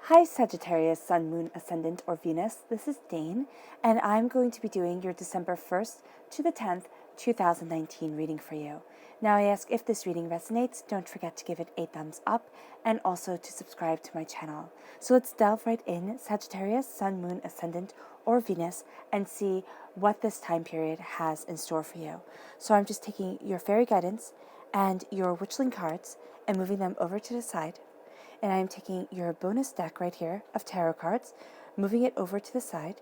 Hi Sagittarius, Sun, Moon, Ascendant, or Venus. This is Dane, and I'm going to be doing your December 1st to the 10th, 2019 reading for you. Now I ask if this reading resonates, don't forget to give it a thumbs up and also to subscribe to my channel. So let's delve right in, Sagittarius, Sun, Moon, Ascendant, or Venus, and see what this time period has in store for you. So I'm just taking your fairy guidance and your witchling cards and moving them over to the side. And I'm taking your bonus deck right here of tarot cards, moving it over to the side,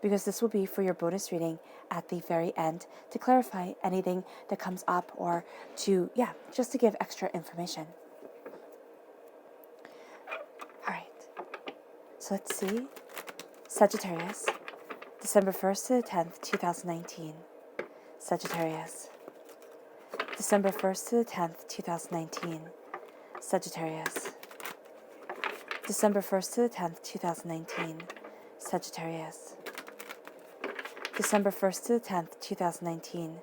because this will be for your bonus reading at the very end to clarify anything that comes up or to, just to give extra information. All right, so let's see. Sagittarius, December 1st to the 10th, 2019. Sagittarius, December 1st to the 10th, 2019. Sagittarius, December 1st to the 10th, 2019. Sagittarius, December 1st to the 10th, 2019.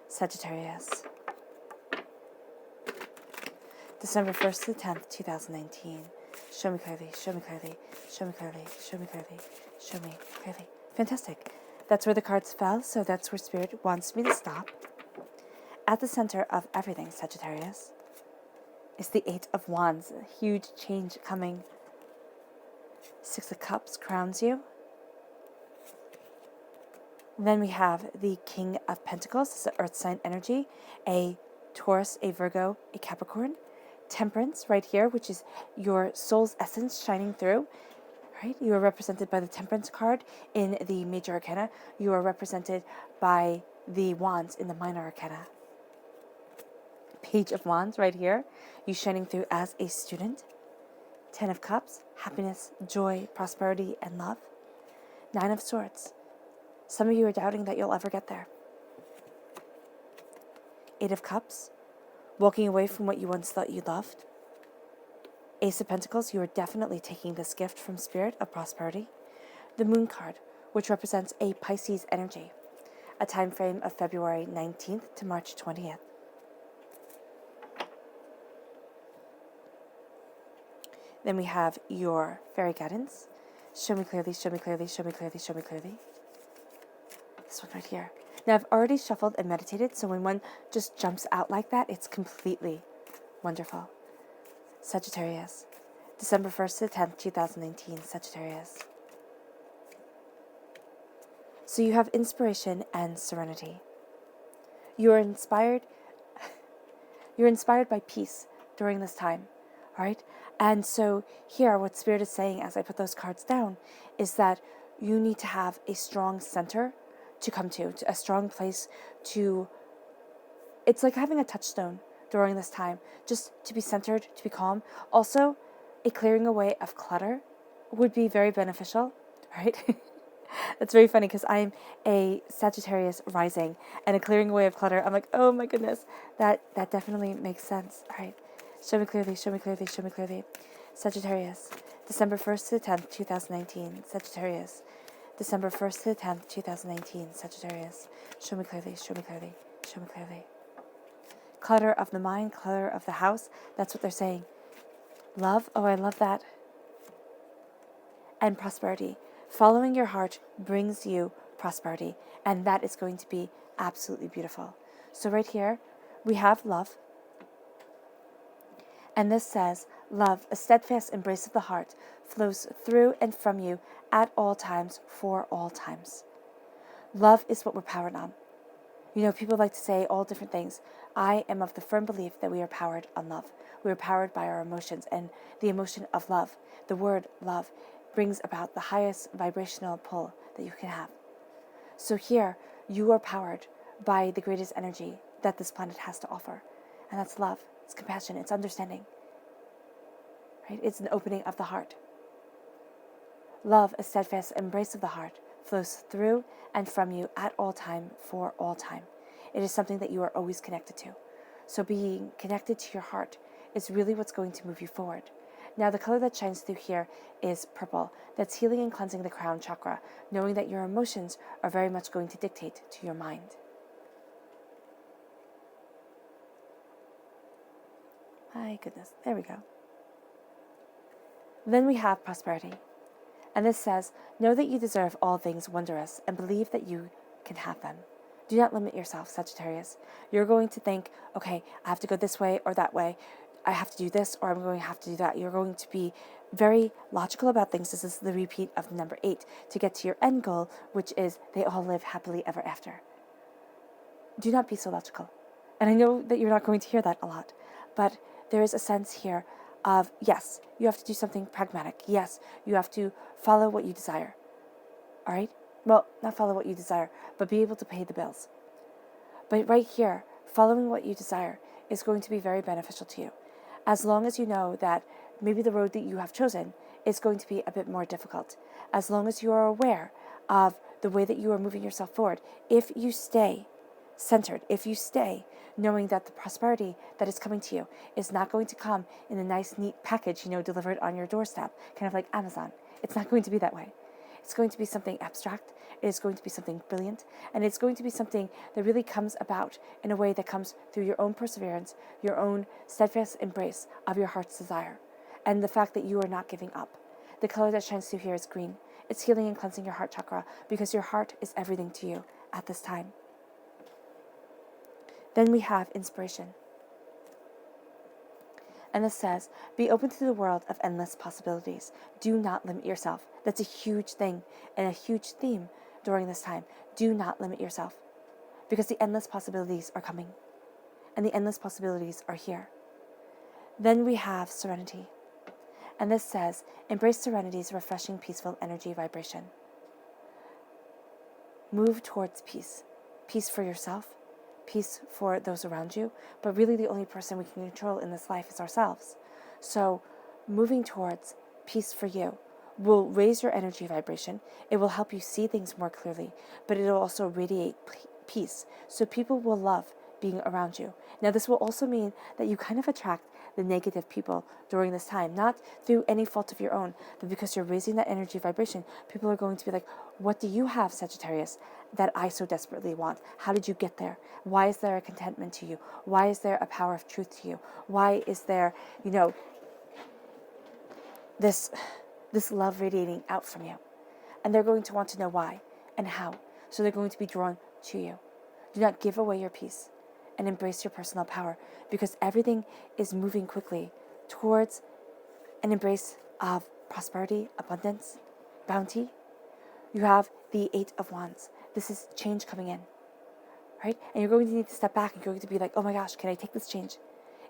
Sagittarius, December 1st to the 10th, 2019. Show me clearly, show me clearly, show me clearly, show me clearly, show me clearly. Fantastic. That's where the cards fell, so that's where Spirit wants me to stop. At the center of everything, Sagittarius, is the Eight of Wands. A huge change coming. Six of Cups crowns you. Then we have the King of Pentacles. This is the Earth sign energy. A Taurus, a Virgo, a Capricorn. Temperance right here, which is your soul's essence shining through. Right? You are represented by the Temperance card in the Major Arcana. You are represented by the Wands in the Minor Arcana. Page of Wands right here. You shining through as a student. Ten of Cups, happiness, joy, prosperity, and love. Nine of Swords. Some of you are doubting that you'll ever get there. Eight of Cups, walking away from what you once thought you loved. Ace of Pentacles, you are definitely taking this gift from Spirit of prosperity. The Moon card, which represents a Pisces energy, a time frame of February 19th to March 20th. Then we have your fairy guidance. Show me clearly, show me clearly, show me clearly, show me clearly. This one right here. Now I've already shuffled and meditated, so when one just jumps out like that, it's completely wonderful. Sagittarius, December 1st to the 10th, 2019, Sagittarius. So you have inspiration and serenity. You're inspired by peace during this time, all right? And so here, what Spirit is saying as I put those cards down is that you need to have a strong center to come to a strong place to, it's like having a touchstone during this time, just to be centered, to be calm. Also, a clearing away of clutter would be very beneficial, right? That's very funny because I'm a Sagittarius rising, and a clearing away of clutter, I'm like, oh my goodness, that definitely makes sense. All right, show me clearly, show me clearly, show me clearly. Sagittarius, December 1st to the 10th, 2019. Sagittarius, December 1st to the 10th, 2019. Sagittarius, show me clearly, show me clearly, show me clearly. Clutter of the mind, clutter of the house, that's what they're saying. Love, oh, I love that. And prosperity. Following your heart brings you prosperity, and that is going to be absolutely beautiful. So right here, we have love. And this says, love, a steadfast embrace of the heart, flows through and from you at all times, for all times. Love is what we're powered on. You know, people like to say all different things. I am of the firm belief that we are powered on love. We are powered by our emotions, and the emotion of love, the word love, brings about the highest vibrational pull that you can have. So here, you are powered by the greatest energy that this planet has to offer, and that's love. It's compassion, it's understanding, right? It's an opening of the heart. Love, a steadfast embrace of the heart, flows through and from you at all time, for all time. It is something that you are always connected to. So being connected to your heart is really what's going to move you forward. Now the color that shines through here is purple. That's healing and cleansing the crown chakra, knowing that your emotions are very much going to dictate to your mind. My goodness, there we go. Then we have prosperity. And this says, know that you deserve all things wondrous and believe that you can have them. Do not limit yourself, Sagittarius. You're going to think, okay, I have to go this way or that way. I have to do this or I'm going to have to do that. You're going to be very logical about things. This is the repeat of number 8 to get to your end goal, which is they all live happily ever after. Do not be so logical. And I know that you're not going to hear that a lot, but there is a sense here of, yes, you have to do something pragmatic. Yes, you have to follow what you desire. All right? Well, not follow what you desire, but be able to pay the bills. But right here, following what you desire is going to be very beneficial to you. As long as you know that maybe the road that you have chosen is going to be a bit more difficult. As long as you are aware of the way that you are moving yourself forward. If you stay centered, if you stay knowing that the prosperity that is coming to you is not going to come in a nice, neat package, delivered on your doorstep, kind of like Amazon. It's not going to be that way. It's going to be something abstract. It is going to be something brilliant. And it's going to be something that really comes about in a way that comes through your own perseverance, your own steadfast embrace of your heart's desire, and the fact that you are not giving up. The color that shines through here is green. It's healing and cleansing your heart chakra because your heart is everything to you at this time. Then we have inspiration. And this says, be open to the world of endless possibilities. Do not limit yourself. That's a huge thing and a huge theme during this time. Do not limit yourself because the endless possibilities are coming and the endless possibilities are here. Then we have serenity. And this says, embrace serenity's refreshing, peaceful energy vibration. Move towards peace. Peace for yourself, peace for those around you, but really the only person we can control in this life is ourselves. So moving towards peace for you will raise your energy vibration. It will help you see things more clearly, but it will also radiate peace. So people will love being around you. Now, this will also mean that you kind of attract the negative people during this time, not through any fault of your own, but because you're raising that energy vibration, people are going to be like, what do you have, Sagittarius, that I so desperately want? How did you get there? Why is there a contentment to you? Why is there a power of truth to you? Why is there, this love radiating out from you? And they're going to want to know why and how. So they're going to be drawn to you. Do not give away your peace and embrace your personal power, because everything is moving quickly towards an embrace of prosperity, abundance, bounty. You have the 8 of Wands. This is change coming in, right? And you're going to need to step back and you're going to be like, oh my gosh, can I take this change?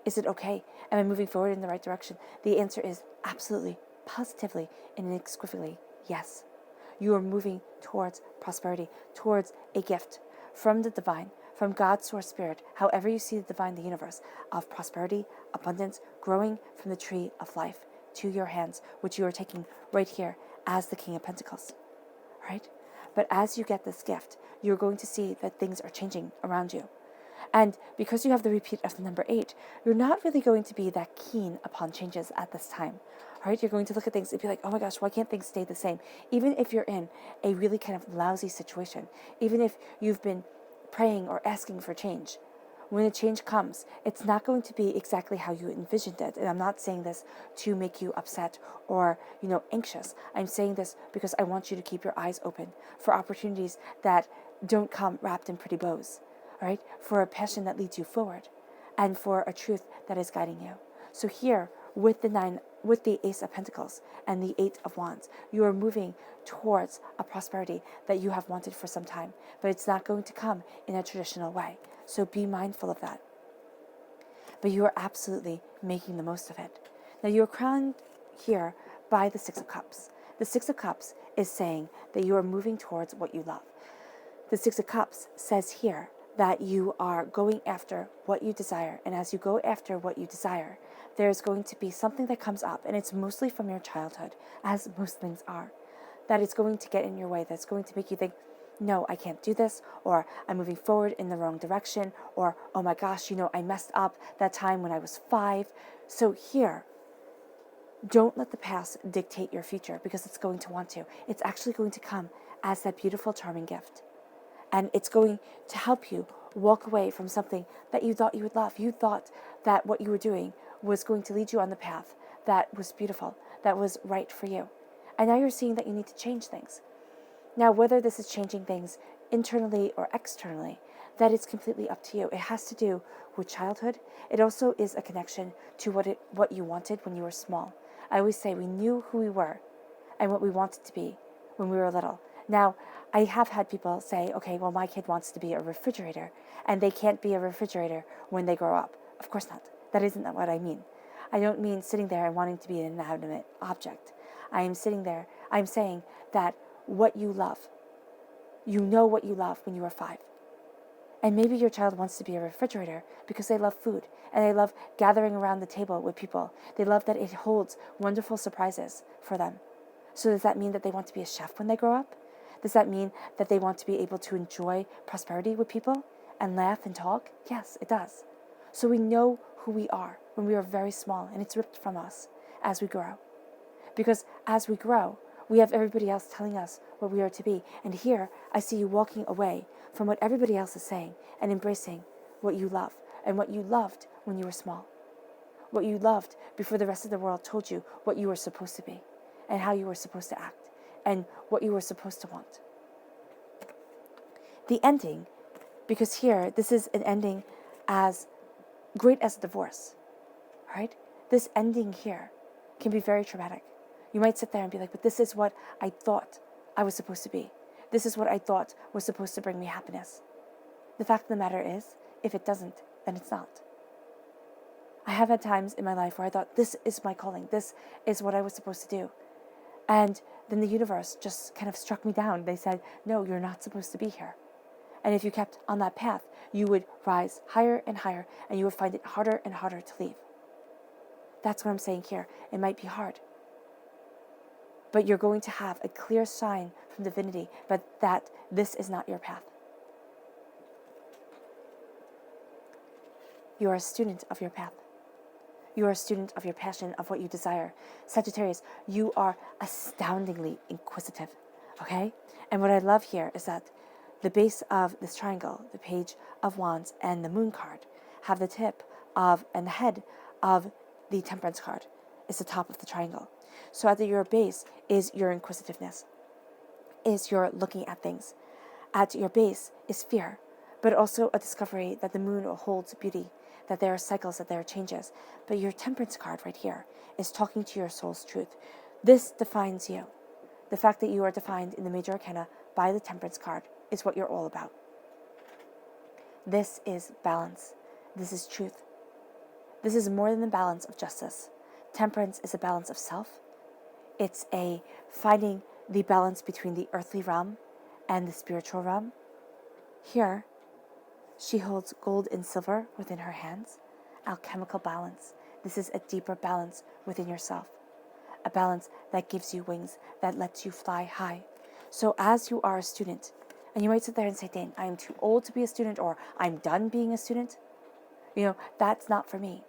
Is it okay? Am I moving forward in the right direction? The answer is absolutely, positively, and unequivocally yes. You are moving towards prosperity, towards a gift from the divine, from God's source spirit, however you see the divine, the universe, of prosperity, abundance, growing from the tree of life to your hands, which you are taking right here as the King of Pentacles, right? But as you get this gift, you're going to see that things are changing around you. And because you have the repeat of the number 8, you're not really going to be that keen upon changes at this time, right? You're going to look at things and be like, oh my gosh, why can't things stay the same? Even if you're in a really kind of lousy situation, even if you've been praying or asking for change, when a change comes, it's not going to be exactly how you envisioned it. And I'm not saying this to make you upset or, anxious. I'm saying this because I want you to keep your eyes open for opportunities that don't come wrapped in pretty bows, all right? For a passion that leads you forward and for a truth that is guiding you. So here, with the Ace of Pentacles and the 8 of Wands, you are moving towards a prosperity that you have wanted for some time, but it's not going to come in a traditional way. So be mindful of that. But you are absolutely making the most of it. Now you are crowned here by the 6 of Cups. The 6 of Cups is saying that you are moving towards what you love. The 6 of Cups says here that you are going after what you desire. And as you go after what you desire, there's going to be something that comes up, and it's mostly from your childhood, as most things are, that it's going to get in your way, that's going to make you think, no, I can't do this, or I'm moving forward in the wrong direction, or, oh my gosh, I messed up that time when I was 5. So here, don't let the past dictate your future, because it's going to want to. It's actually going to come as that beautiful, charming gift. And it's going to help you walk away from something that you thought you would love. You thought that what you were doing was going to lead you on the path that was beautiful, that was right for you. And now you're seeing that you need to change things. Now, whether this is changing things internally or externally, that is completely up to you. It has to do with childhood. It also is a connection to what you wanted when you were small. I always say we knew who we were and what we wanted to be when we were little. Now, I have had people say, okay, well, my kid wants to be a refrigerator, and they can't be a refrigerator when they grow up. Of course not. That isn't what I mean. I don't mean sitting there and wanting to be an inanimate object. I'm saying that what you love, you know what you love when you were 5. And maybe your child wants to be a refrigerator because they love food and they love gathering around the table with people. They love that it holds wonderful surprises for them. So does that mean that they want to be a chef when they grow up? Does that mean that they want to be able to enjoy prosperity with people and laugh and talk? Yes, it does. So we know who we are when we are very small, and it's ripped from us as we grow. Because as we grow, we have everybody else telling us what we are to be. And here, I see you walking away from what everybody else is saying and embracing what you love and what you loved when you were small. What you loved before the rest of the world told you what you were supposed to be and how you were supposed to act and what you were supposed to want. The ending, because here, this is an ending as great as a divorce, right? This ending here can be very traumatic. You might sit there and be like, but this is what I thought I was supposed to be. This is what I thought was supposed to bring me happiness. The fact of the matter is, if it doesn't, then it's not. I have had times in my life where I thought, this is my calling. This is what I was supposed to do. And then the universe just kind of struck me down. They said, no, you're not supposed to be here. And if you kept on that path, you would rise higher and higher, and you would find it harder and harder to leave. That's what I'm saying here. It might be hard, but you're going to have a clear sign from divinity, but that this is not your path. You are a student of your path. You are a student of your passion, of what you desire. Sagittarius, you are astoundingly inquisitive, okay? And what I love here is that the base of this triangle, the Page of Wands and the Moon card, have the tip of, and the head of the Temperance card is the top of the triangle. So at your base is your inquisitiveness, is your looking at things. At your base is fear, but also a discovery that the moon holds beauty, that there are cycles, that there are changes. But your Temperance card right here is talking to your soul's truth. This defines you. The fact that you are defined in the major arcana by the Temperance card is what you're all about. This is balance. This is truth. This is more than the balance of justice. Temperance is a balance of self. It's a finding the balance between the earthly realm and the spiritual realm. Here, she holds gold and silver within her hands, alchemical balance. This is a deeper balance within yourself, a balance that gives you wings, that lets you fly high. So as you are a student, and you might sit there and say, Dane, I am too old to be a student, or I'm done being a student. That's not for me.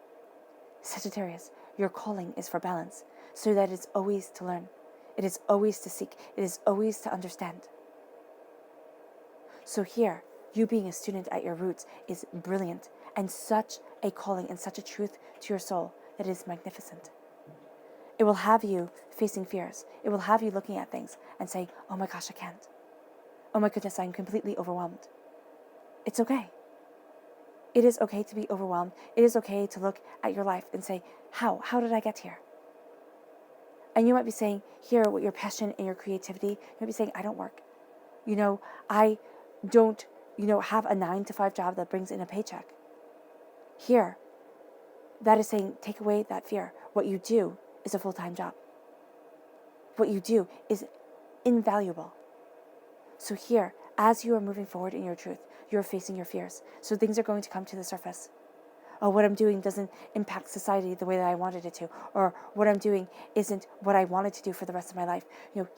Sagittarius, your calling is for balance, so that it's always to learn. It is always to seek. It is always to understand. So here, you being a student at your roots is brilliant, and such a calling and such a truth to your soul that is magnificent. It will have you facing fears. It will have you looking at things and say, oh my gosh, I can't. Oh my goodness, I'm completely overwhelmed. It's okay. It is okay to be overwhelmed. It is okay to look at your life and say, how? How did I get here? And you might be saying here with your passion and your creativity, you might be saying, I don't work. I don't, have a 9-to-5 job that brings in a paycheck. Here, that is saying, take away that fear. What you do is a full-time job. What you do is invaluable. So here, as you are moving forward in your truth, you're facing your fears. So things are going to come to the surface. Oh, what I'm doing doesn't impact society the way that I wanted it to. Or what I'm doing isn't what I wanted to do for the rest of my life.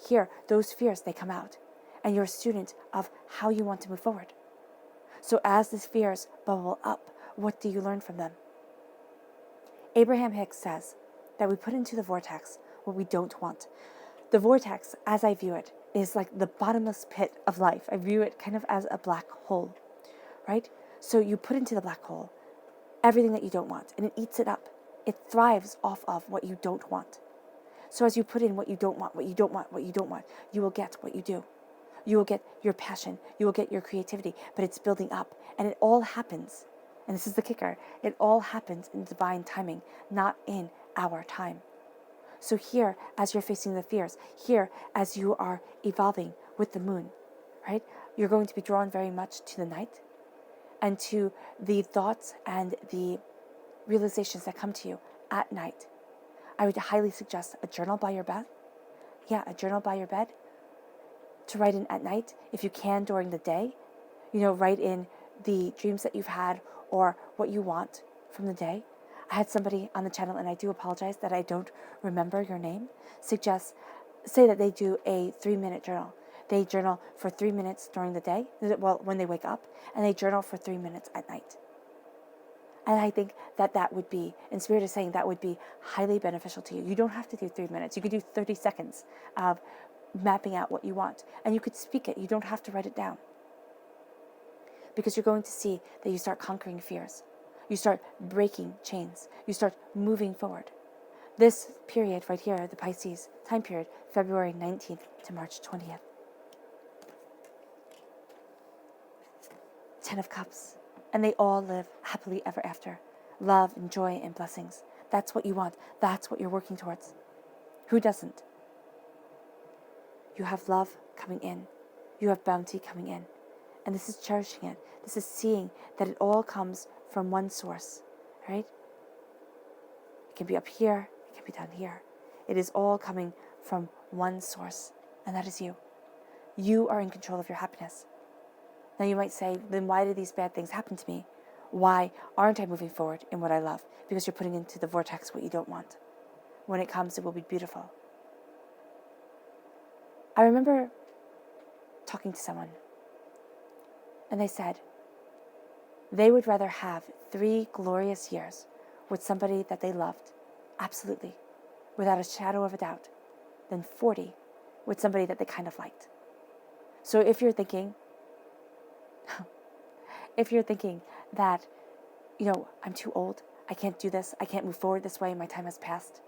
Here, those fears, they come out. And you're a student of how you want to move forward. So as these fears bubble up, what do you learn from them? Abraham Hicks says that we put into the vortex what we don't want. The vortex, as I view it, is like the bottomless pit of life. I view it kind of as a black hole, right? So you put into the black hole everything that you don't want, and it eats it up. It thrives off of what you don't want. So as you put in what you don't want, what you don't want, what you don't want, you will get what you do. You will get your passion. You will get your creativity, but it's building up. And it all happens, and this is the kicker, it all happens in divine timing, not in our time. So here, as you're facing the fears, here, as you are evolving with the moon, right, you're going to be drawn very much to the night and to the thoughts and the realizations that come to you at night. I would highly suggest a journal by your bed. Yeah, a journal by your bed to write in at night. If you can during the day, write in the dreams that you've had or what you want from the day. I had somebody on the channel, and I do apologize that I don't remember your name, say that they do a 3-minute journal. They journal for 3 minutes during the day, when they wake up, and they journal for 3 minutes at night. And I think that would be, in spirit is saying, that would be highly beneficial to you. You don't have to do 3 minutes. You could do 30 seconds of mapping out what you want. And you could speak it. You don't have to write it down. Because you're going to see that you start conquering fears. You start breaking chains. You start moving forward. This period right here, the Pisces time period, February 19th to March 20th. 10 of Cups. And they all live happily ever after. Love and joy and blessings. That's what you want. That's what you're working towards. Who doesn't? You have love coming in. You have bounty coming in. And this is cherishing it. This is seeing that it all comes from one source, right? It can be up here. It can be down here. It is all coming from one source, and that is you. You are in control of your happiness. Now you might say, then why do these bad things happen to me? Why aren't I moving forward in what I love? Because you're putting into the vortex what you don't want. When it comes, it will be beautiful. I remember talking to someone, and they said they would rather have 3 glorious years with somebody that they loved, absolutely, without a shadow of a doubt, than 40 with somebody that they kind of liked. So if you're thinking that, I'm too old, I can't do this, I can't move forward this way, my time has passed.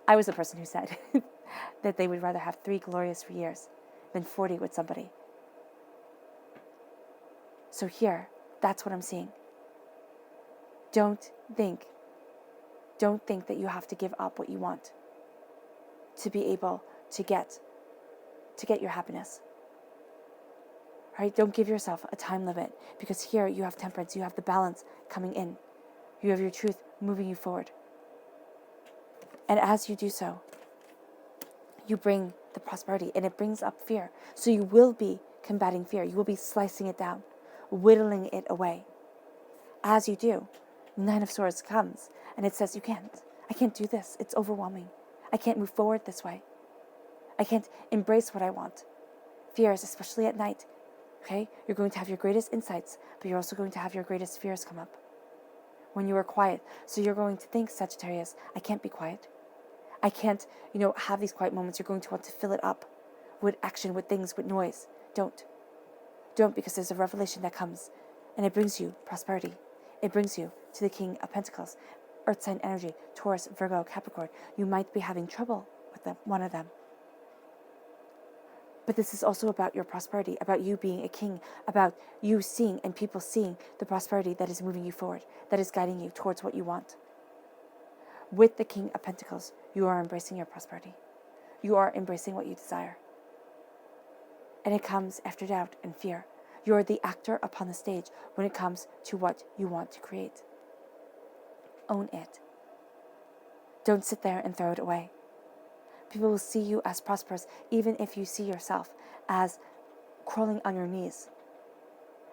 I was the person who said that they would rather have 3 glorious years than 40 with somebody. So here, that's what I'm seeing. Don't think that you have to give up what you want to be able to get your happiness. Right? Don't give yourself a time limit, because here you have temperance, you have the balance coming in. You have your truth moving you forward. And as you do so, you bring the prosperity, and it brings up fear. So you will be combating fear. You will be slicing it down, whittling it away. As you do, 9 of Swords comes, and it says, I can't do this. It's overwhelming. I can't move forward this way. I can't embrace what I want. Fears, especially at night. Okay? You're going to have your greatest insights, but you're also going to have your greatest fears come up when you are quiet. So you're going to think, Sagittarius, I can't be quiet. I can't, have these quiet moments. You're going to want to fill it up with action, with things, with noise. Don't, because there's a revelation that comes, and it brings you prosperity. It brings you to the King of Pentacles, Earth sign energy, Taurus, Virgo, Capricorn. You might be having trouble with one of them. But this is also about your prosperity, about you being a king, about you seeing and people seeing the prosperity that is moving you forward, that is guiding you towards what you want. With the King of Pentacles, you are embracing your prosperity. You are embracing what you desire. And it comes after doubt and fear. You are the actor upon the stage when it comes to what you want to create. Own it. Don't sit there and throw it away. People will see you as prosperous, even if you see yourself as crawling on your knees.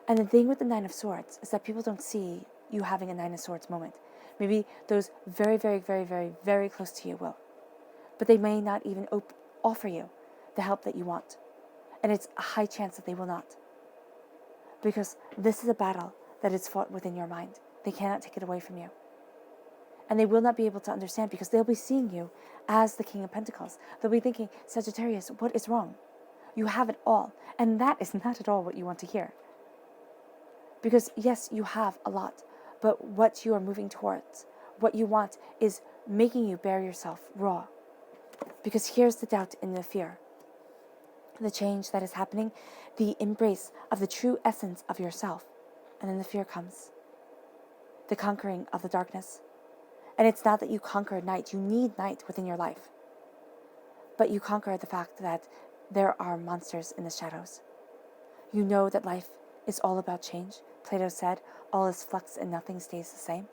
And the thing with the 9 of Swords is that people don't see you having a 9 of Swords moment. Maybe those very, very, very, very, very close to you will. But they may not even offer you the help that you want. And it's a high chance that they will not. Because this is a battle that is fought within your mind. They cannot take it away from you. And they will not be able to understand, because they'll be seeing you as the King of Pentacles. They'll be thinking, Sagittarius, what is wrong? You have it all. And that is not at all what you want to hear. Because yes, you have a lot, but what you are moving towards, what you want, is making you bare yourself raw. Because here's the doubt and the fear, the change that is happening, the embrace of the true essence of yourself. And then the fear comes, the conquering of the darkness. And it's not that you conquer night, you need night within your life. But you conquer the fact that there are monsters in the shadows. You know that life is all about change. Plato said, all is flux and nothing stays the same.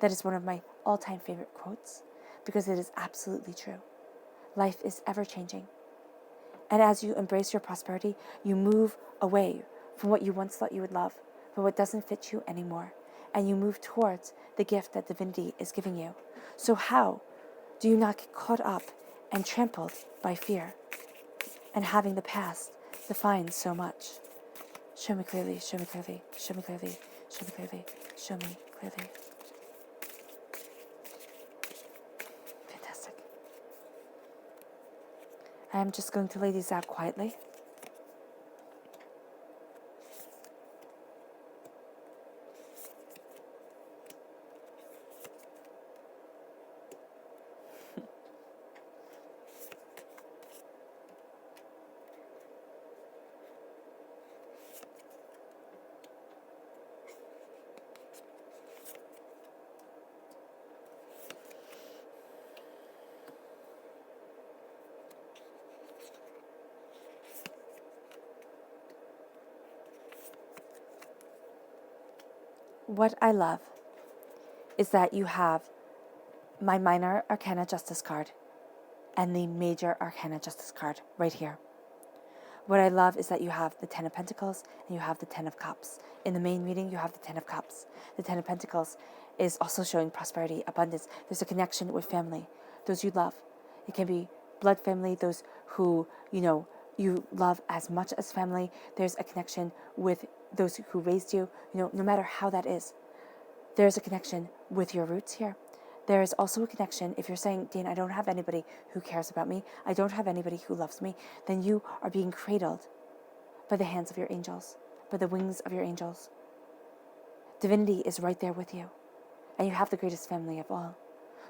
That is one of my all-time favorite quotes, because it is absolutely true. Life is ever changing. And as you embrace your prosperity, you move away from what you once thought you would love, but what doesn't fit you anymore. And you move towards the gift that divinity is giving you. So how do you not get caught up and trampled by fear and having the past define so much? Show me clearly, show me clearly, show me clearly, show me clearly, show me clearly. Fantastic. I am just going to lay these out quietly. What I love is that you have my minor arcana justice card and the major arcana justice card right here. What I love is that you have the 10 of Pentacles and you have the 10 of Cups. In the main reading, you have the 10 of Cups. The 10 of Pentacles is also showing prosperity, abundance. There's a connection with family, those you love. It can be blood family, those who, you love as much as family. There's a connection with those who raised you, no matter how that is. There's a connection with your roots here. There is also a connection, if you're saying, Dane, I don't have anybody who cares about me, I don't have anybody who loves me, then you are being cradled by the hands of your angels, by the wings of your angels. Divinity is right there with you, and you have the greatest family of all.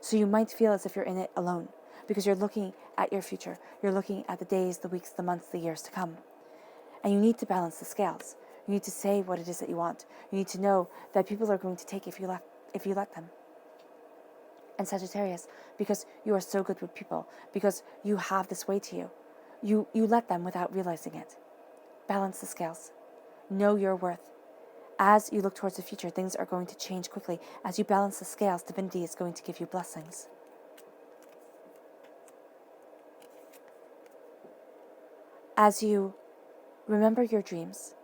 So you might feel as if you're in it alone, because you're looking at your future. You're looking at the days, the weeks, the months, the years to come. And you need to balance the scales. You need to say what it is that you want. You need to know that people are going to take if you let them. And Sagittarius, because you are so good with people, because you have this way to you, you let them without realizing it. Balance the scales. Know your worth. As you look towards the future, things are going to change quickly. As you balance the scales, divinity is going to give you blessings. As you remember your dreams,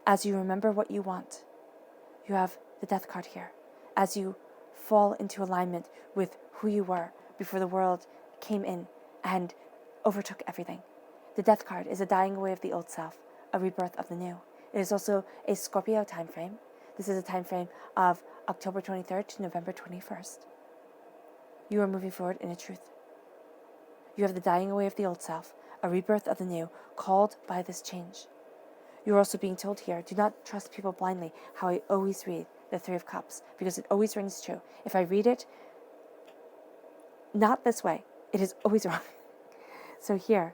as you remember what you want, you have the Death card here. As you fall into alignment with who you were before the world came in and overtook everything. The Death card is a dying away of the old self, a rebirth of the new. It is also a Scorpio time frame. This is a time frame of October 23rd to November 21st. You are moving forward in a truth. You have the dying away of the old self, a rebirth of the new, called by this change. You're also being told here, do not trust people blindly, how I always read the Three of Cups, because it always rings true. If I read it not this way, it is always wrong. So here,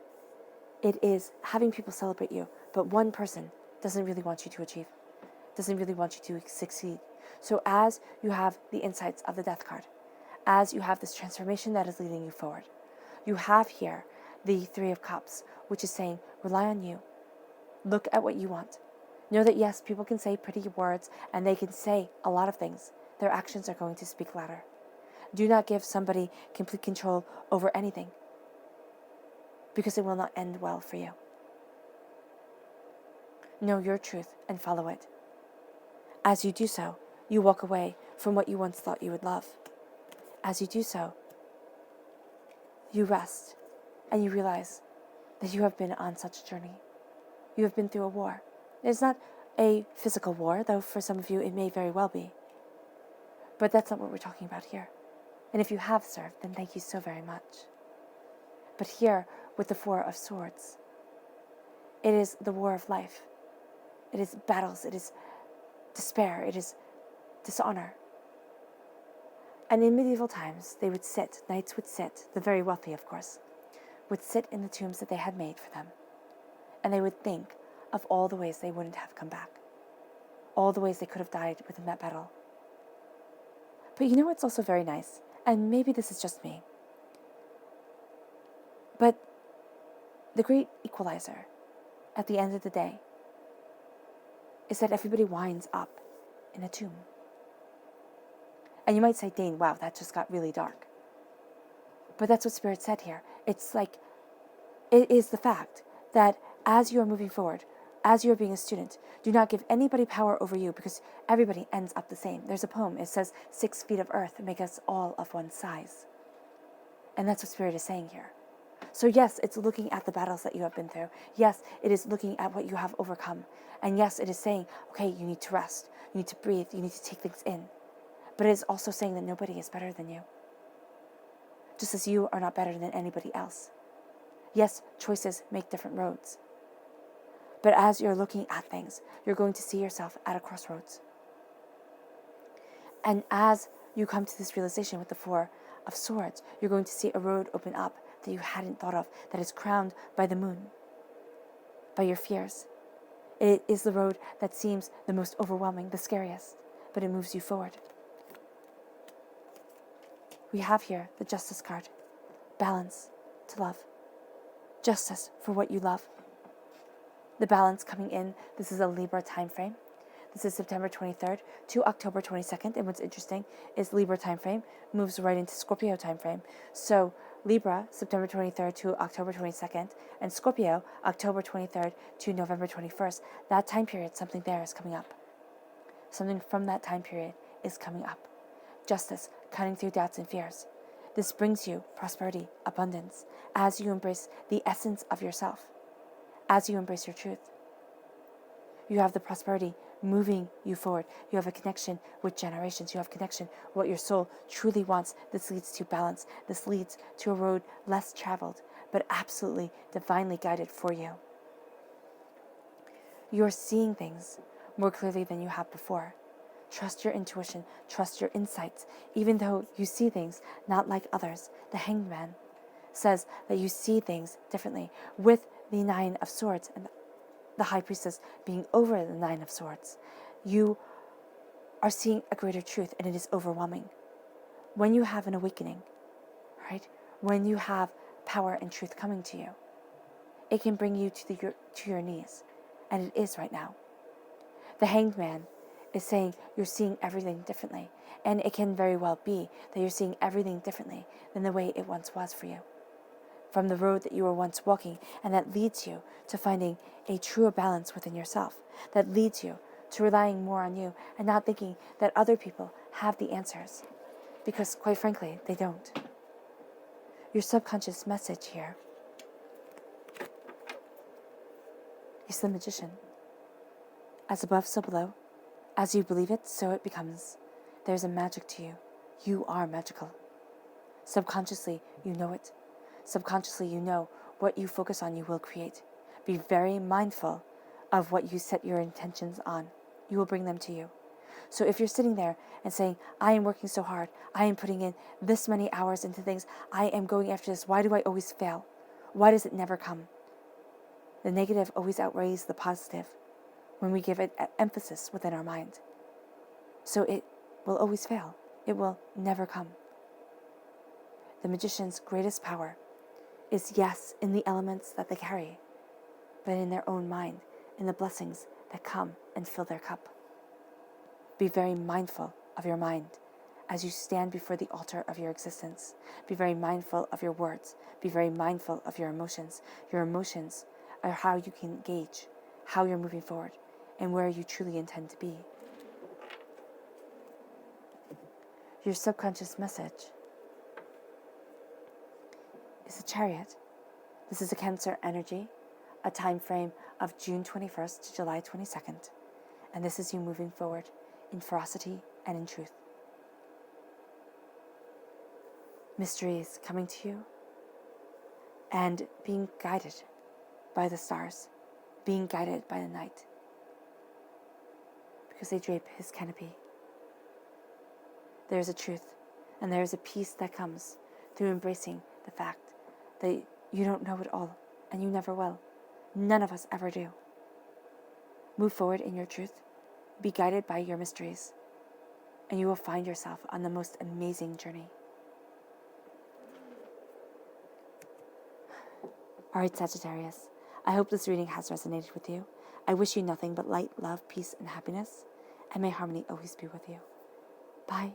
it is having people celebrate you, but one person doesn't really want you to achieve, doesn't really want you to succeed. So as you have the insights of the Death card, as you have this transformation that is leading you forward, you have here the Three of Cups, which is saying, rely on you. Look at what you want. Know that yes, people can say pretty words and they can say a lot of things. Their actions are going to speak louder. Do not give somebody complete control over anything, because it will not end well for you. Know your truth and follow it. As you do so, you walk away from what you once thought you would love. As you do so, you rest and you realize that you have been on such a journey. You have been through a war. It's not a physical war, though for some of you it may very well be. But that's not what we're talking about here. And if you have served, then thank you so very much. But here, with the Four of Swords, it is the war of life. It is battles, it is despair, it is dishonor. And in medieval times, they would sit, knights would sit, the very wealthy, of course, would sit in the tombs that they had made for them, and they would think of all the ways they wouldn't have come back, all the ways they could have died within that battle. But you know what's also very nice, and maybe this is just me, but the great equalizer at the end of the day is that everybody winds up in a tomb. And you might say, Dane, wow, that just got really dark. But that's what Spirit said here. It's like, it is the fact that as you are moving forward, as you are being a student, do not give anybody power over you, because everybody ends up the same. There's a poem, it says, 6 feet of earth make us all of one size. And that's what Spirit is saying here. So yes, it's looking at the battles that you have been through. Yes, it is looking at what you have overcome. And yes, it is saying, okay, you need to rest, you need to breathe, you need to take things in. But it is also saying that nobody is better than you, just as you are not better than anybody else. Yes, choices make different roads. But as you're looking at things, you're going to see yourself at a crossroads. And as you come to this realization with the 4 of Swords, you're going to see a road open up that you hadn't thought of, that is crowned by the moon, by your fears. It is the road that seems the most overwhelming, the scariest, but it moves you forward. We have here the Justice card. Balance to love. Justice for what you love. The balance coming in, this is a Libra time frame. This is September 23rd to October 22nd. And what's interesting is Libra time frame moves right into Scorpio time frame. So Libra, September 23rd to October 22nd, and Scorpio, October 23rd to November 21st. That time period, something there is coming up. Something from that time period is coming up. Justice, cutting through doubts and fears. This brings you prosperity, abundance, as you embrace the essence of yourself, as you embrace your truth. You have the prosperity moving you forward. You have a connection with generations. You have connection with what your soul truly wants. This leads to balance. This leads to a road less traveled, but absolutely divinely guided for you. You are seeing things more clearly than you have before. Trust your intuition. Trust your insights. Even though you see things not like others, the Hanged Man says that you see things differently, with the 9 of Swords and the High Priestess being over the 9 of Swords. You are seeing a greater truth, and it is overwhelming. When you have an awakening, right? When you have power and truth coming to you, it can bring you to your knees, and it is right now. The Hanged Man is saying you're seeing everything differently, and it can very well be that you're seeing everything differently than the way it once was for you, from the road that you were once walking, and that leads you to finding a truer balance within yourself, that leads you to relying more on you and not thinking that other people have the answers, because quite frankly, they don't. Your subconscious message here is the Magician. As above, so below. As you believe it, so it becomes. There's a magic to you. You are magical. Subconsciously, you know it. Subconsciously, you know what you focus on, you will create. Be very mindful of what you set your intentions on. You will bring them to you. So if you're sitting there and saying, I am working so hard, I am putting in this many hours into things, I am going after this, why do I always fail? Why does it never come? The negative always outweighs the positive when we give it emphasis within our mind. So it will always fail. It will never come. The Magician's greatest power is, yes, in the elements that they carry, but in their own mind, in the blessings that come and fill their cup. Be very mindful of your mind as you stand before the altar of your existence. Be very mindful of your words. Be very mindful of your emotions. Your emotions are how you can gauge how you're moving forward and where you truly intend to be. Your subconscious message is the Chariot. This is a Cancer energy, a time frame of June 21st to July 22nd. And this is you moving forward in ferocity and in truth. Mysteries coming to you and being guided by the stars, being guided by the night, because they drape his canopy. There is a truth, and there is a peace that comes through embracing the fact that You don't know it all, and you never will. None of us ever do. Move forward in your truth. Be guided by your mysteries, and you will find yourself on the most amazing journey. All right, Sagittarius, I hope this reading has resonated with you. I wish you nothing but light, love, peace, and happiness, and may harmony always be with you. Bye.